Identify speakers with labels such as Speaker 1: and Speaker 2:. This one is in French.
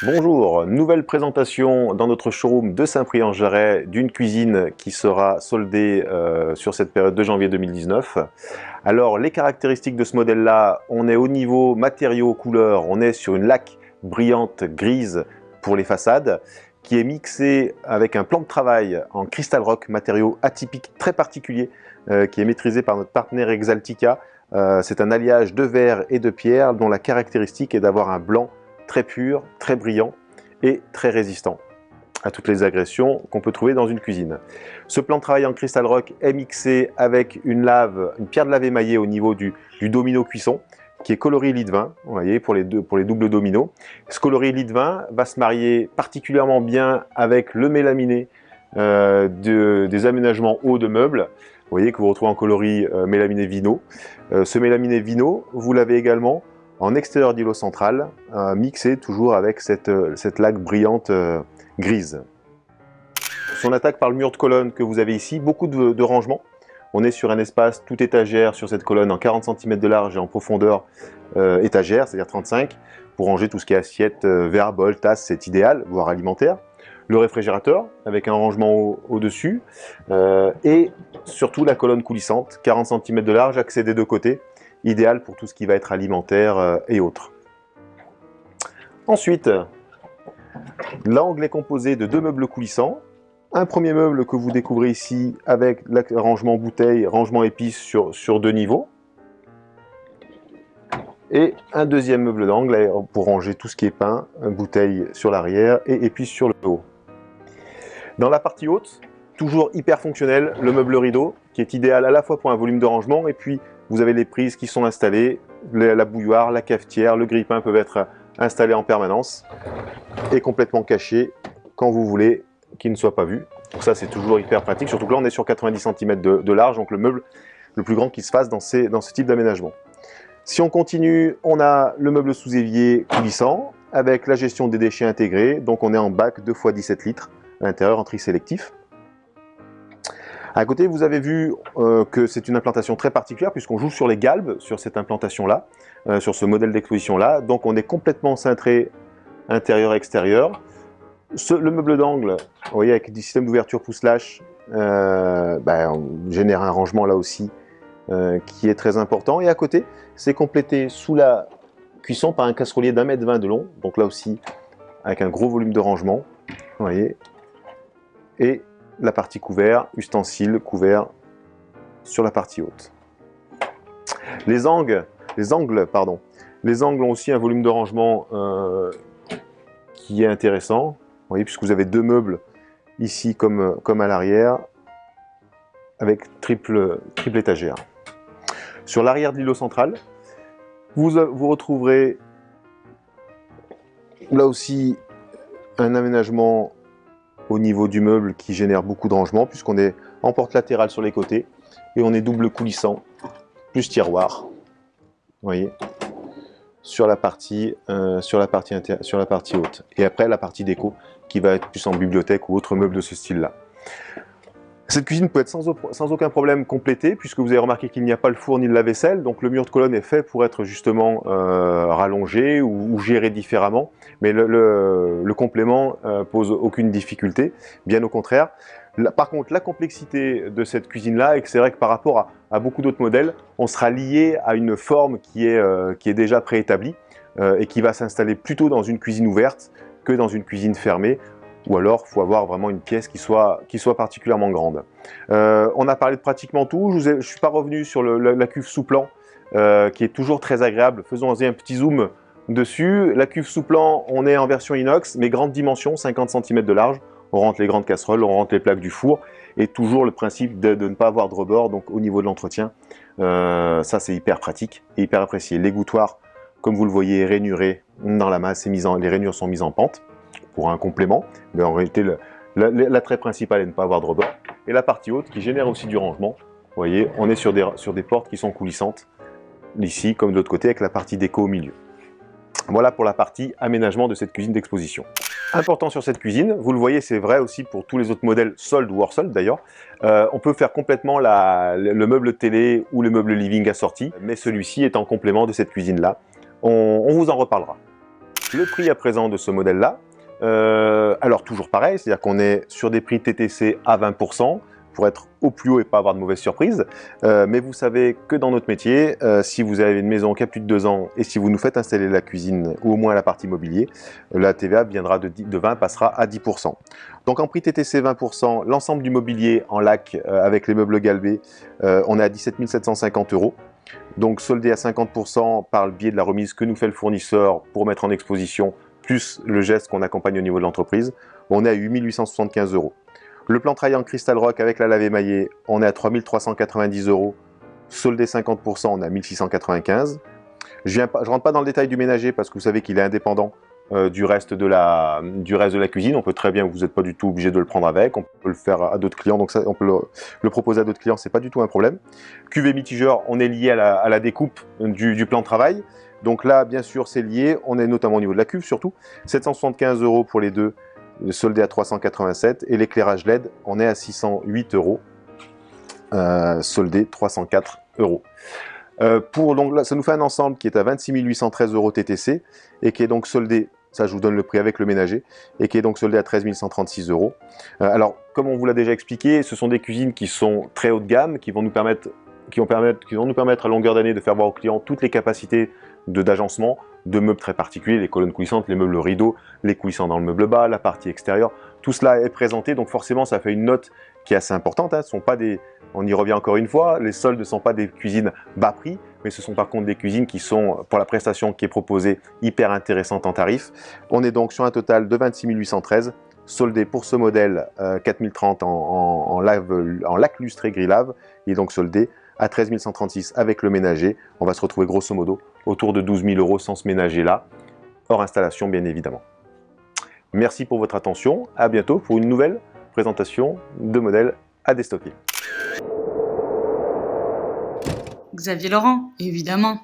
Speaker 1: Bonjour, nouvelle présentation dans notre showroom de Saint-Prix-en-Jarret d'une cuisine qui sera soldée sur cette période de janvier 2019. Alors les caractéristiques de ce modèle-là, on est au niveau matériaux, couleurs, on est sur une laque brillante grise pour les façades qui est mixée avec un plan de travail en Crystal Rock, matériau atypique très particulier qui est maîtrisé par notre partenaire Exaltica. C'est un alliage de verre et de pierre dont la caractéristique est d'avoir un blanc très pur, très brillant et très résistant à toutes les agressions qu'on peut trouver dans une cuisine. Ce plan de travail en Crystal Rock est mixé avec une pierre de lave émaillée au niveau du domino cuisson, qui est coloris lit de vin, vous voyez, pour les doubles dominos. Ce coloris lit de vin va se marier particulièrement bien avec le mélaminé des aménagements hauts de meubles, vous voyez, que vous retrouvez en coloris mélaminé vino. Ce mélaminé vino, vous l'avez également en extérieur d'îlot central, mixé toujours avec cette laque brillante grise. Si on attaque par le mur de colonne que vous avez ici, beaucoup de rangements. On est sur un espace tout étagère sur cette colonne en 40 cm de large et en profondeur étagère, c'est-à-dire 35, pour ranger tout ce qui est assiette, verre, bol, tasse, c'est idéal, voire alimentaire. Le réfrigérateur avec un rangement au-dessus et surtout la colonne coulissante, 40 cm de large, accès des deux côtés, idéal pour tout ce qui va être alimentaire et autres. Ensuite, l'angle est composé de deux meubles coulissants. Un premier meuble que vous découvrez ici avec rangement bouteille, rangement épices sur deux niveaux. Et un deuxième meuble d'angle pour ranger tout ce qui est pain, bouteille sur l'arrière et épices sur le haut. Dans la partie haute, toujours hyper fonctionnel, le meuble rideau qui est idéal à la fois pour un volume de rangement et puis vous avez les prises qui sont installées, la bouilloire, la cafetière, le grille-pain peuvent être installés en permanence et complètement cachés quand vous voulez qu'ils ne soient pas vus. Donc ça c'est toujours hyper pratique, surtout que là on est sur 90 cm de large, donc le meuble le plus grand qui se fasse dans ce type d'aménagement. Si on continue, on a le meuble sous évier coulissant avec la gestion des déchets intégrés, donc on est en bac 2 x 17 litres à l'intérieur en tri sélectif. À côté, vous avez vu que c'est une implantation très particulière puisqu'on joue sur les galbes sur cette implantation-là, sur ce modèle d'exposition-là. Donc on est complètement cintré intérieur-extérieur. Le meuble d'angle, vous voyez, avec du système d'ouverture pouce-lâche, on génère un rangement là aussi qui est très important. Et à côté, c'est complété sous la cuisson par un casserolier d'1,20 m de long. Donc là aussi, avec un gros volume de rangement, vous voyez. Et la partie couvert, ustensiles, couverts sur la partie haute. Les angles ont aussi un volume de rangement qui est intéressant, vous voyez, puisque vous avez deux meubles ici comme à l'arrière, avec triple étagère. Sur l'arrière de l'îlot central, vous retrouverez là aussi un aménagement au niveau du meuble qui génère beaucoup de rangement puisqu'on est en porte latérale sur les côtés et on est double coulissant plus tiroir, vous voyez, sur la partie haute. Et après la partie déco qui va être plus en bibliothèque ou autre meuble de ce style-là. Cette cuisine peut être sans aucun problème complétée puisque vous avez remarqué qu'il n'y a pas le four ni le lave-vaisselle, donc le mur de colonne est fait pour être justement rallongé ou géré différemment, mais le complément pose aucune difficulté, bien au contraire. Par contre, la complexité de cette cuisine-là est que c'est vrai que par rapport à beaucoup d'autres modèles, on sera lié à une forme qui est déjà préétablie et qui va s'installer plutôt dans une cuisine ouverte que dans une cuisine fermée. Ou alors, il faut avoir vraiment une pièce qui soit particulièrement grande. On a parlé de pratiquement tout. Je ne suis pas revenu sur la cuve sous plan, qui est toujours très agréable. Faisons un petit zoom dessus. La cuve sous plan, on est en version inox, mais grande dimension, 50 cm de large. On rentre les grandes casseroles, on rentre les plaques du four. Et toujours le principe de ne pas avoir de rebord, donc au niveau de l'entretien. Ça, c'est hyper pratique et hyper apprécié. L'égouttoir, comme vous le voyez, est rainuré dans la masse. Les rainures sont mises en pente pour un complément, mais en réalité l'attrait principal est de ne pas avoir de rebord. Et la partie haute qui génère aussi du rangement, vous voyez, on est sur des portes qui sont coulissantes, ici comme de l'autre côté avec la partie déco au milieu. Voilà pour la partie aménagement de cette cuisine d'exposition. Important sur cette cuisine, vous le voyez, c'est vrai aussi pour tous les autres modèles sold ou hors sold d'ailleurs, on peut faire complètement le meuble télé ou le meuble living assorti, mais celui-ci est en complément de cette cuisine-là. On vous en reparlera. Le prix à présent de ce modèle-là, alors toujours pareil, c'est-à-dire qu'on est sur des prix TTC à 20%, pour être au plus haut et pas avoir de mauvaises surprises. Mais vous savez que dans notre métier, si vous avez une maison qui a plus de 2 ans et si vous nous faites installer la cuisine ou au moins la partie mobilier, la TVA viendra de 20, passera à 10%. Donc en prix TTC 20%, l'ensemble du mobilier en lac avec les meubles galbés, on est à 17 750 €. Donc soldé à 50% par le biais de la remise que nous fait le fournisseur pour mettre en exposition, plus le geste qu'on accompagne au niveau de l'entreprise, on est à 8 875 €. Le plan Triangle Crystal Rock avec la lave émaillée, on est à 3 390 €. Soldé 50%, on est à 1 695. Je ne rentre pas dans le détail du ménager parce que vous savez qu'il est indépendant du reste de la cuisine. On peut très bien, vous n'êtes pas du tout obligé de le prendre avec, on peut le faire à d'autres clients, donc ça, on peut le proposer à d'autres clients, c'est pas du tout un problème. Cuvée mitigeur, on est lié à la découpe du plan de travail. Donc là, bien sûr, c'est lié, on est notamment au niveau de la cuve surtout. 775 € pour les deux, soldé à 387, et l'éclairage LED, on est à 608 €, soldé 304 €. Donc là, ça nous fait un ensemble qui est à 26 813 € TTC et qui est donc soldé, ça je vous donne le prix avec le ménager, et qui est donc soldé à 13 136 €. Alors, comme on vous l'a déjà expliqué, ce sont des cuisines qui sont très haut de gamme, qui vont nous permettre à longueur d'année de faire voir aux clients toutes les capacités d'agencement de meubles très particuliers, les colonnes coulissantes, les meubles rideaux, les coulissants dans le meuble bas, la partie extérieure, tout cela est présenté, donc forcément ça fait une note qui est assez importante, hein. Ce sont pas des, on y revient encore une fois, les soldes ne sont pas des cuisines bas prix, mais ce sont par contre des cuisines qui sont, pour la prestation qui est proposée, hyper intéressantes en tarif. On est donc sur un total de 26 813, soldé pour ce modèle 4030 en lac lustré gris lave, il est donc soldé à 13 136 avec le ménager. On va se retrouver grosso modo autour de 12 000 € sans ce ménager-là, hors installation bien évidemment. Merci pour votre attention, à bientôt pour une nouvelle présentation de modèles à déstocker.
Speaker 2: Xavier Laurent, évidemment.